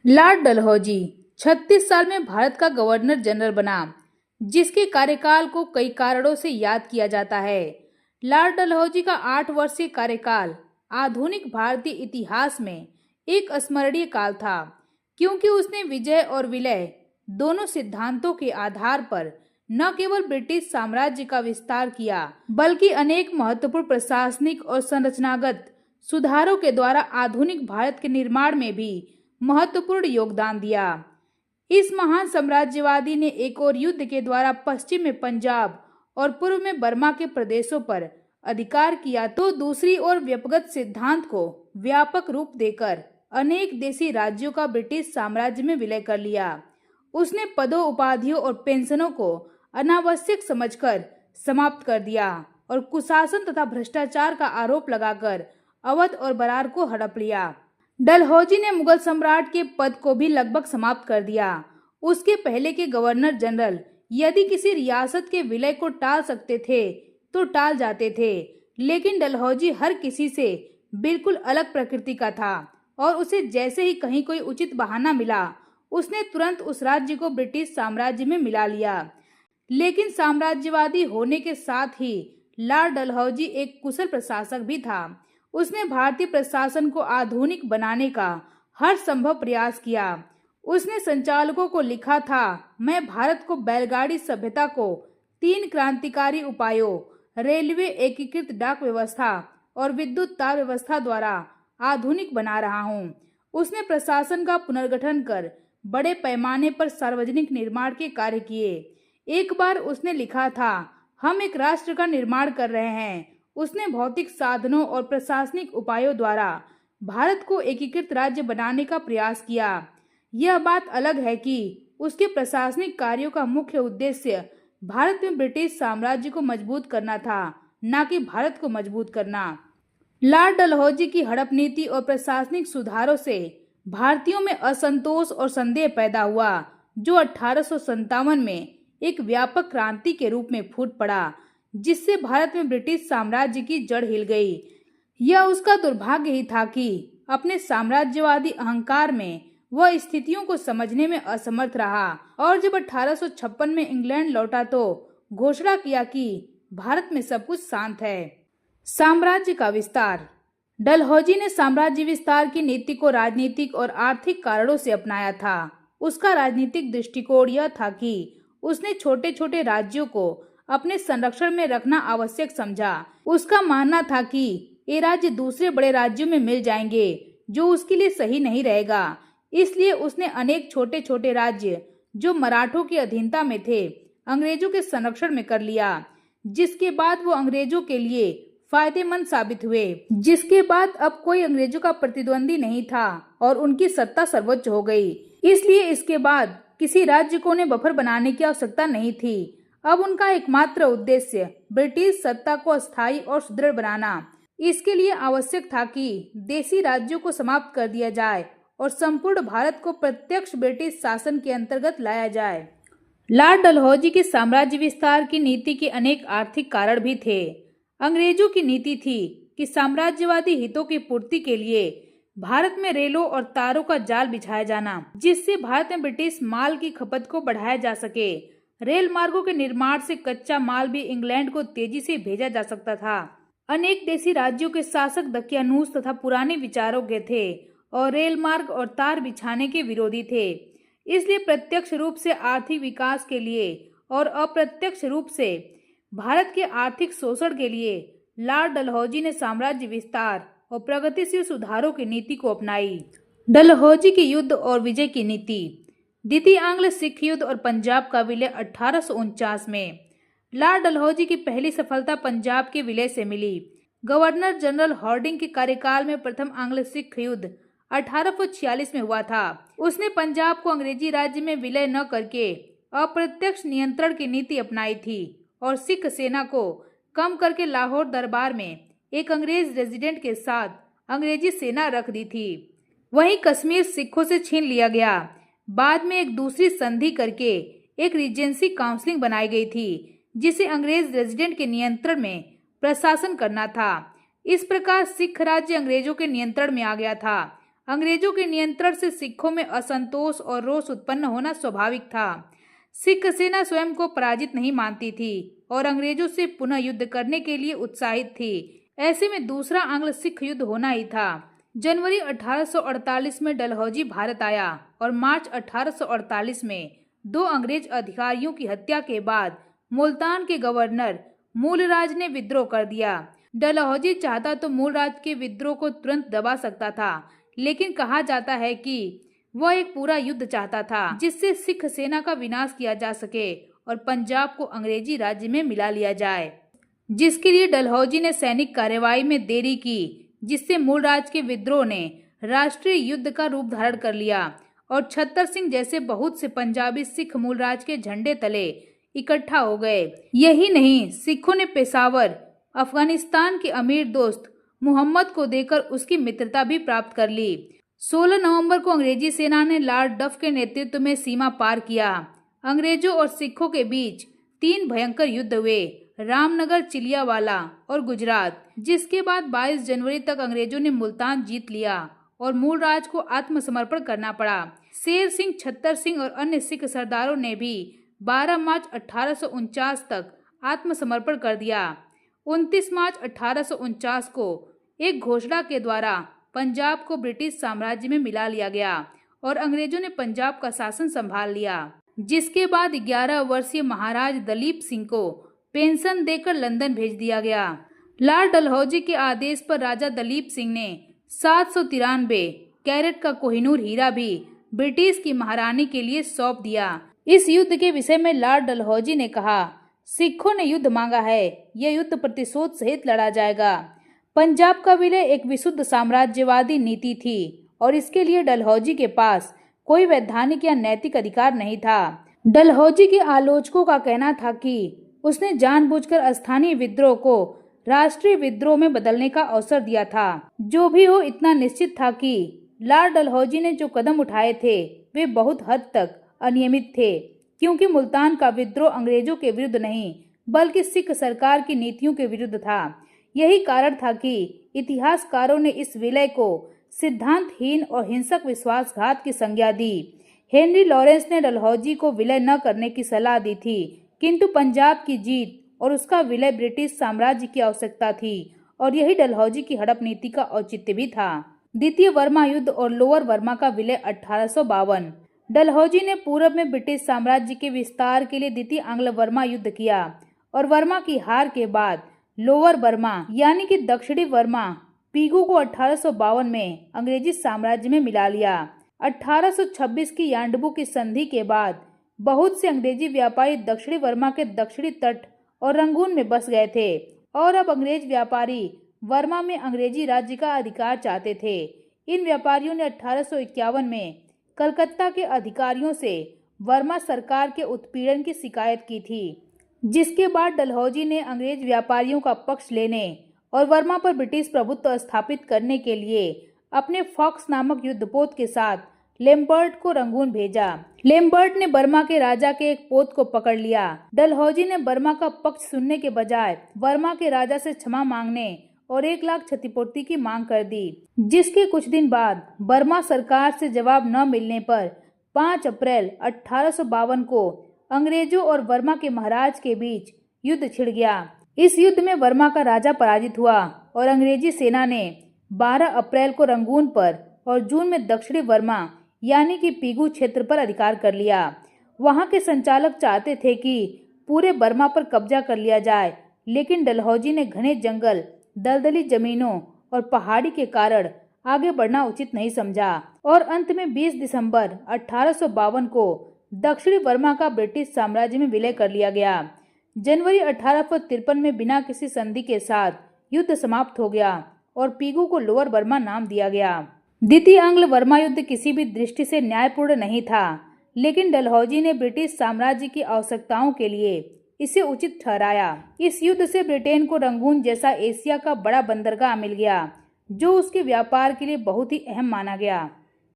Lord Dalhousie 36 साल में भारत का गवर्नर जनरल बना, जिसके कार्यकाल को कई कारणों से याद किया जाता है। लॉर्ड डलहौजी का 8 वर्षीय कार्यकाल आधुनिक भारतीय इतिहास में एक स्मरणीय काल था, क्योंकि उसने विजय और विलय दोनों सिद्धांतों के आधार पर न केवल ब्रिटिश साम्राज्य का विस्तार किया, बल्कि अनेक महत्वपूर्ण प्रशासनिक और संरचनागत सुधारों के द्वारा आधुनिक भारत के निर्माण में भी महत्वपूर्ण योगदान दिया। इस महान साम्राज्यवादी ने एक और युद्ध के द्वारा पश्चिम में पंजाब और पूर्व में बर्मा के प्रदेशों पर अधिकार किया, तो दूसरी ओर व्यक्तिगत सिद्धांत को व्यापक रूप देकर अनेक देशी राज्यों का ब्रिटिश साम्राज्य में विलय कर लिया। उसने पदों, उपाधियों और पेंशनों को अनावश्यक समझकर समाप्त कर दिया और कुशासन तथा भ्रष्टाचार का आरोप लगाकर अवध और बरार को हड़प लिया। डलहौजी ने मुगल सम्राट के पद को भी लगभग समाप्त कर दिया। उसके पहले के गवर्नर जनरल यदि किसी रियासत के विलय को टाल सकते थे तो टाल जाते थे, लेकिन डलहौजी हर किसी से बिल्कुल अलग प्रकृति का था और उसे जैसे ही कहीं कोई उचित बहाना मिला, उसने तुरंत उस राज्य को ब्रिटिश साम्राज्य में मिला लिया। लेकिन साम्राज्यवादी होने के साथ ही लॉर्ड डलहौजी एक कुशल प्रशासक भी था। उसने भारतीय प्रशासन को आधुनिक बनाने का हर संभव प्रयास किया। उसने संचालकों को लिखा था, मैं भारत को बैलगाड़ी सभ्यता को 3 क्रांतिकारी उपायों, रेलवे, एकीकृत डाक व्यवस्था और विद्युत तार व्यवस्था द्वारा आधुनिक बना रहा हूँ। उसने प्रशासन का पुनर्गठन कर बड़े पैमाने पर सार्वजनिक निर्माण के कार्य किए। एक बार उसने लिखा था, हम एक राष्ट्र का निर्माण कर रहे हैं। उसने भौतिक साधनों और प्रशासनिक उपायों द्वारा भारत को एकीकृत राज्य बनाने का प्रयास किया। यह बात अलग है कि उसके प्रशासनिक कार्यों का मुख्य उद्देश्य भारत में ब्रिटिश साम्राज्य को मजबूत करना था, न कि भारत को मजबूत करना। लॉर्ड डलहौजी की हड़प नीति और प्रशासनिक सुधारों से भारतीयों में असंतोष और संदेह पैदा हुआ, जो 1857 में एक व्यापक क्रांति के रूप में फूट पड़ा, जिससे भारत में ब्रिटिश साम्राज्य की जड़ हिल गई। यह उसका दुर्भाग्य ही था कि अपने साम्राज्यवादी अहंकार में वह स्थितियों को समझने में असमर्थ रहा और जब 1856 में इंग्लैंड लौटा तो घोषणा किया कि भारत में सब कुछ शांत है। साम्राज्य का विस्तार। डलहौजी ने साम्राज्य विस्तार की नीति को राजनीतिक और आर्थिक कारणों से अपनाया था। उसका राजनीतिक दृष्टिकोण यह था कि उसने छोटे छोटे राज्यों को अपने संरक्षण में रखना आवश्यक समझा। उसका मानना था कि ये राज्य दूसरे बड़े राज्यों में मिल जाएंगे, जो उसके लिए सही नहीं रहेगा। इसलिए उसने अनेक छोटे छोटे राज्य जो मराठों की अधीनता में थे, अंग्रेजों के संरक्षण में कर लिया, जिसके बाद वो अंग्रेजों के लिए फायदेमंद साबित हुए। जिसके बाद अब कोई अंग्रेजों का प्रतिद्वंदी नहीं था और उनकी सत्ता सर्वोच्च हो गई। इसलिए इसके बाद किसी राज्य को उन्हें बफर बनाने की आवश्यकता नहीं थी। अब उनका एकमात्र उद्देश्य ब्रिटिश सत्ता को अस्थायी और सुदृढ़ बनाना। इसके लिए आवश्यक था कि देशी राज्यों को समाप्त कर दिया जाए और संपूर्ण भारत को प्रत्यक्ष ब्रिटिश शासन के अंतर्गत लाया जाए। लॉर्ड डलहौजी के साम्राज्य विस्तार की नीति के अनेक आर्थिक कारण भी थे। अंग्रेजों की नीति थी कि साम्राज्यवादी हितों की पूर्ति के लिए भारत में रेलों और तारों का जाल बिछाया जाना, जिससे भारत में ब्रिटिश माल की खपत को बढ़ाया जा सके। रेल मार्गों के निर्माण से कच्चा माल भी इंग्लैंड को तेजी से भेजा जा सकता था। अनेक देशी राज्यों के शासक दकियानूस तथा पुराने विचारों के थे और रेल मार्ग और तार बिछाने के विरोधी थे। इसलिए प्रत्यक्ष रूप से आर्थिक विकास के लिए और अप्रत्यक्ष रूप से भारत के आर्थिक शोषण के लिए लॉर्ड डलहौजी ने साम्राज्य विस्तार और प्रगतिशील सुधारों की नीति को अपनाई। डलहौजी की युद्ध और विजय की नीति। द्वितीय आंग्ल सिख युद्ध और पंजाब का विलय 1849 में। लॉर्ड डलहौजी की पहली सफलता पंजाब के विलय से मिली। गवर्नर जनरल हार्डिंग के कार्यकाल में प्रथम आंग्ल सिख युद्ध 1846 में हुआ था। उसने पंजाब को अंग्रेजी राज्य में विलय न करके अप्रत्यक्ष नियंत्रण की नीति अपनाई थी और सिख सेना को कम करके लाहौर दरबार में एक अंग्रेज रेजिडेंट के साथ अंग्रेजी सेना रख दी थी। वहीं कश्मीर सिखों से छीन लिया गया। बाद में एक दूसरी संधि करके एक रीजेंसी काउंसिलिंग बनाई गई थी, जिसे अंग्रेज रेजिडेंट के नियंत्रण में प्रशासन करना था। इस प्रकार सिख राज्य अंग्रेजों के नियंत्रण में आ गया था। अंग्रेजों के नियंत्रण से सिखों में असंतोष और रोष उत्पन्न होना स्वाभाविक था। सिख सेना स्वयं को पराजित नहीं मानती थी और अंग्रेजों से पुनः युद्ध करने के लिए उत्साहित थी। ऐसे में दूसरा आंग्ल सिख युद्ध होना ही था। जनवरी 1848 में डलहौजी भारत आया और मार्च 1848 में 2 अंग्रेज अधिकारियों की हत्या के बाद मुल्तान के गवर्नर मूलराज ने विद्रोह कर दिया। डलहौजी चाहता तो मूलराज के विद्रोह को तुरंत दबा सकता था, लेकिन कहा जाता है कि वह एक पूरा युद्ध चाहता था जिससे सिख सेना का विनाश किया जा सके और पंजाब को अंग्रेजी राज्य में मिला लिया जाए, जिसके लिए डलहौजी ने सैनिक कार्यवाही में देरी की, जिससे मूलराज के विद्रोह ने राष्ट्रीय युद्ध का रूप धारण कर लिया और छत्तर सिंह जैसे बहुत से पंजाबी सिख मूलराज के झंडे तले इकट्ठा हो गए। यही नहीं, सिखों ने पेशावर, अफगानिस्तान के अमीर दोस्त मोहम्मद को देकर उसकी मित्रता भी प्राप्त कर ली। 16 नवंबर को अंग्रेजी सेना ने लॉर्ड डफ के नेतृत्व में सीमा पार किया। अंग्रेजों और सिखों के बीच 3 भयंकर युद्ध हुए, रामनगर, चिलियावाला और गुजरात, जिसके बाद 22 जनवरी तक अंग्रेजों ने मुल्तान जीत लिया और मूलराज को आत्मसमर्पण करना पड़ा। शेर सिंह, छत्तर सिंह और अन्य सिख सरदारों ने भी 12 मार्च 1849 तक आत्मसमर्पण कर दिया। 29 मार्च 1849 को एक घोषणा के द्वारा पंजाब को ब्रिटिश साम्राज्य में मिला लिया गया और अंग्रेजों ने पंजाब का शासन संभाल लिया, जिसके बाद 11 वर्षीय महाराज दलीप सिंह को पेंशन देकर लंदन भेज दिया गया। लॉर्ड डलहौजी के आदेश पर राजा दलीप सिंह ने 793 कैरेट का कोहिनूर हीरा भी ब्रिटिश की महारानी के लिए सौंप दिया। इस युद्ध के विषय में लॉर्ड डलहौजी ने कहा, सिखों ने युद्ध मांगा है, यह युद्ध प्रतिशोध सहित लड़ा जाएगा। पंजाब का विलय एक विशुद्ध साम्राज्यवादी नीति थी और इसके लिए डलहौजी के पास कोई वैधानिक या नैतिक अधिकार नहीं था। डलहौजी के आलोचकों का कहना था कि उसने जानबूझकर स्थानीय विद्रोह को राष्ट्रीय विद्रोह में बदलने का अवसर दिया था। जो भी हो, इतना निश्चित था कि लॉर्ड डलहौजी ने जो कदम उठाए थे वे बहुत हद तक अनियमित थे, क्योंकि मुल्तान का विद्रोह अंग्रेजों के विरुद्ध नहीं बल्कि सिख सरकार की नीतियों के विरुद्ध था। यही कारण था कि इतिहासकारों ने इस विलय को सिद्धांतहीन और हिंसक विश्वासघात की संज्ञा दी। हेनरी लॉरेंस ने डलहौजी को विलय न करने की सलाह दी थी, किंतु पंजाब की जीत और उसका विलय ब्रिटिश साम्राज्य की आवश्यकता थी और यही डलहौजी की हड़प नीति का औचित्य भी था। द्वितीय वर्मा युद्ध और लोअर वर्मा का विलय 1852। डलहौजी ने पूर्व में ब्रिटिश साम्राज्य के विस्तार के लिए द्वितीय आंग्ल वर्मा युद्ध किया और वर्मा की हार के बाद लोअर बर्मा यानी कि दक्षिणी वर्मा पीगू को 1852 में अंग्रेजी साम्राज्य में मिला लिया। 1826 की यांडबू की संधि के बाद बहुत से अंग्रेजी व्यापारी दक्षिणी वर्मा के दक्षिणी तट और रंगून में बस गए थे और अब अंग्रेज व्यापारी वर्मा में अंग्रेजी राज्य का अधिकार चाहते थे। इन व्यापारियों ने 1851 में कलकत्ता के अधिकारियों से वर्मा सरकार के उत्पीड़न की शिकायत की थी, जिसके बाद डलहौजी ने अंग्रेज व्यापारियों का पक्ष लेने और वर्मा पर ब्रिटिश प्रभुत्व स्थापित करने के लिए अपने फॉक्स नामक युद्धपोत के साथ लेम्बर्ट को रंगून भेजा। लेम्बर्ट ने बर्मा के राजा के एक पोत को पकड़ लिया। डलहौजी ने बर्मा का पक्ष सुनने के बजाय बर्मा के राजा से क्षमा मांगने और 1 लाख क्षतिपूर्ति की मांग कर दी, जिसके कुछ दिन बाद बर्मा सरकार से जवाब न मिलने पर 5 अप्रैल 1852 को अंग्रेजों और बर्मा के महाराज के बीच युद्ध छिड़ गया। इस युद्ध में बर्मा का राजा पराजित हुआ और अंग्रेजी सेना ने 12 अप्रैल को रंगून पर और जून में दक्षिणी बर्मा यानी कि पीगू क्षेत्र पर अधिकार कर लिया। वहां के संचालक चाहते थे कि पूरे बर्मा पर कब्जा कर लिया जाए, लेकिन डलहौजी ने घने जंगल, दलदली जमीनों और पहाड़ी के कारण आगे बढ़ना उचित नहीं समझा और अंत में 20 दिसंबर 1852 को दक्षिणी बर्मा का ब्रिटिश साम्राज्य में विलय कर लिया गया। जनवरी 1853 में बिना किसी संधि के साथ युद्ध समाप्त हो गया और पीगू को लोअर बर्मा नाम दिया गया। द्वितीय आंग्ल बर्मा युद्ध किसी भी दृष्टि से न्यायपूर्ण नहीं था, लेकिन डलहौजी ने ब्रिटिश साम्राज्य की आवश्यकताओं के लिए इसे उचित ठहराया। इस युद्ध से ब्रिटेन को रंगून जैसा एशिया का बड़ा बंदरगाह मिल गया, जो उसके व्यापार के लिए बहुत ही अहम माना गया।